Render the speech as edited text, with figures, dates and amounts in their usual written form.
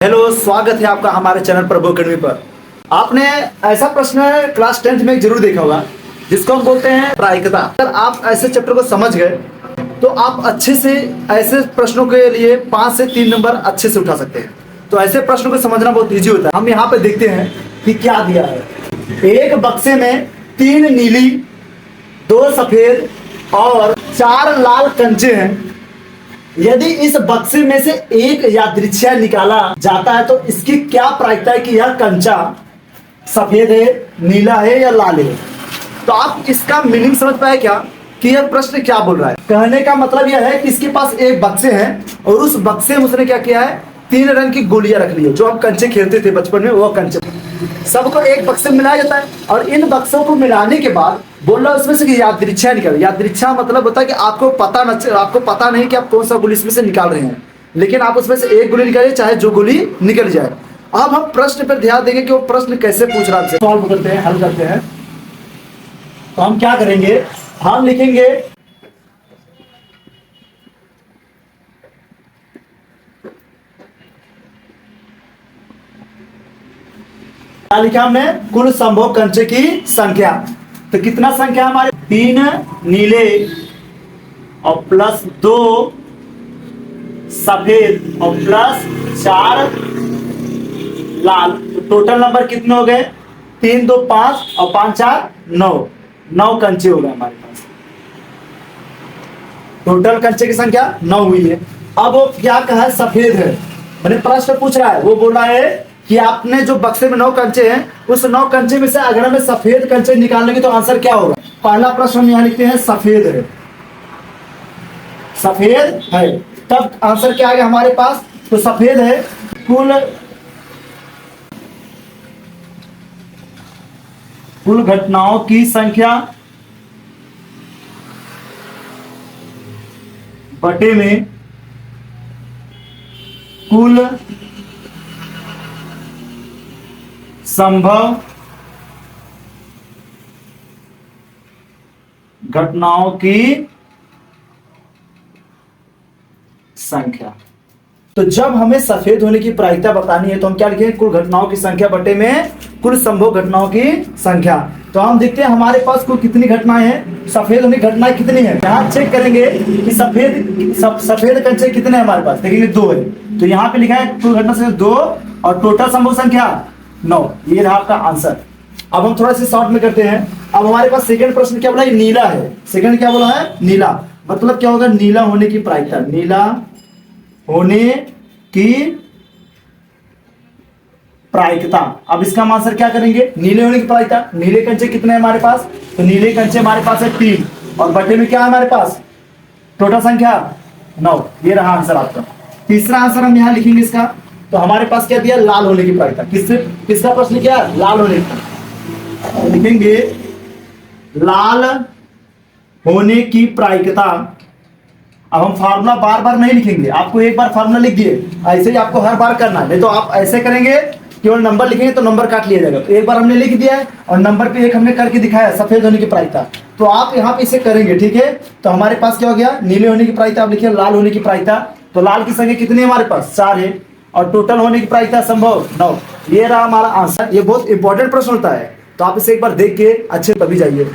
Hello, स्वागत है आपका हमारे चैनल प्रभु अकेडमी पर। आपने ऐसा प्रश्न क्लास 10th में जरूर देखा होगा जिसको हम बोलते हैं प्रायिकता। अगर आप ऐसे चैप्टर को समझ गए तो आप अच्छे से ऐसे प्रश्नों के लिए 5 से 3 नंबर अच्छे से उठा सकते हैं। तो ऐसे प्रश्नों को समझना बहुत इजी होता है। हम यहाँ पे देखते हैं कि क्या दिया है। एक बक्से में 3 नीली, 2 सफेद और 4 लाल कंचे हैं। यदि इस बक्से में से एक यादृच्छिक निकाला जाता है तो इसकी क्या प्रायिकता है कि यह कंचा सफेद है, नीला है या लाल है। तो आप इसका मीनिंग समझ पाए क्या कि यह प्रश्न क्या बोल रहा है। कहने का मतलब यह है कि इसके पास एक बक्से हैं और उस बक्से में उसने क्या किया है, 3 रंग की गोलियां रख ली है। जो हम कंचे खेलते थे बचपन में, वो कंचे सबको एक बक्से में मिलाया जाता है और इन बक्सों को मिलाने के बाद बोल रहा है उसमें से यादृच्छिक निकल। यादृच्छिक मतलब होता है कि आपको पता नहीं कि आप कौन सा गोली इसमें से निकाल रहे हैं, लेकिन आप उसमें से एक गोली निकालिए, चाहे जो गोली निकल जाए। अब हम प्रश्न पर ध्यान देंगे कि वो प्रश्न कैसे पूछ रहा है। सॉल्व करते हैं, हल करते हैं। तो हम क्या करेंगे, हम लिखेंगे क्या लिखा हमने, कुल संभव कंचे की संख्या। तो कितना संख्या हमारे, 3 नीले और प्लस 2 सफेद और प्लस 4 लाल। तो टोटल नंबर कितने हो गए, 3 2 5 और 5 4 9। 9 कंचे हो गए हमारे पास। टोटल कंचे की संख्या 9 हुई है। अब वो क्या कहा है, सफेद है। मैंने प्रश्न पूछ रहा है, वो बोल रहा है कि आपने जो बक्से में 9 कंचे हैं, उस 9 कंचे में से अगर हमें सफेद कंचे निकालेंगे तो आंसर क्या होगा। पहला प्रश्न हम यहां लिखते हैं सफेद है, सफेद है। तब आंसर क्या आ गया हमारे पास, तो सफेद है। कुल घटनाओं की संख्या बटे में कुल संभव घटनाओं की संख्या। तो जब हमें सफेद होने की प्रायिकता बतानी है तो हम क्या लिखेंगे, कुल घटनाओं की संख्या बटे में कुल संभव घटनाओं की संख्या। तो हम देखते हैं हमारे पास कुल कितनी घटनाएं हैं, सफेद होने की घटनाएं कितनी है। यहां चेक करेंगे कि सफेद कंचे कितने हैं हमारे पास, देखेंगे 2 है। तो यहां पे लिखा है कुल घटना से 2 और टोटल संभव संख्या 9। ये रहा आपका आंसर। अब हम थोड़ा सा शॉर्ट में करते हैं। अब हमारे पास सेकंड प्रश्न क्या बोला है, नीला है। सेकंड क्या बोला है, नीला। मतलब क्या होगा, नीला होने की प्रायिकता, नीला होने की प्रायिकता। अब इसका हम आंसर क्या करेंगे, नीले होने की प्रायिकता। नीले कंचे कितने हैं हमारे पास, तो नीले कंचे हमारे पास है 3 और बटे में क्या है हमारे पास, टोटल संख्या 9। ये रहा आंसर आपका। तीसरा आंसर हम यहां लिखेंगे इसका। तो हमारे पास क्या दिया, लाल होने की प्रायिकता। किसका प्रश्न क्या, लाल होने की। लिखेंगे लाल होने की प्रायिकता। अब हम फार्मूला बार बार नहीं लिखेंगे, आपको एक बार फार्मूला लिख दिए, ऐसे ही आपको हर बार करना है। नहीं तो आप ऐसे करेंगे, केवल नंबर लिखेंगे तो नंबर काट लिया जाएगा। तो एक बार हमने लिख दिया है और नंबर पे एक हमने करके दिखाया, सफेद होने की प्रायिकता। तो आप यहाँ पे इसे करेंगे, ठीक है। तो हमारे पास क्या हो गया, नीले होने की प्रायिकता आप लिखिए, लाल होने की प्रायिकता। तो लाल की संख्या कितनी है हमारे पास, 4 है और टोटल होने की प्रायिकता संभव 9। ये रहा हमारा आंसर। ये बहुत इंपॉर्टेंट प्रश्न होता है, तो आप इसे एक बार देख के अच्छे तभी जाइए।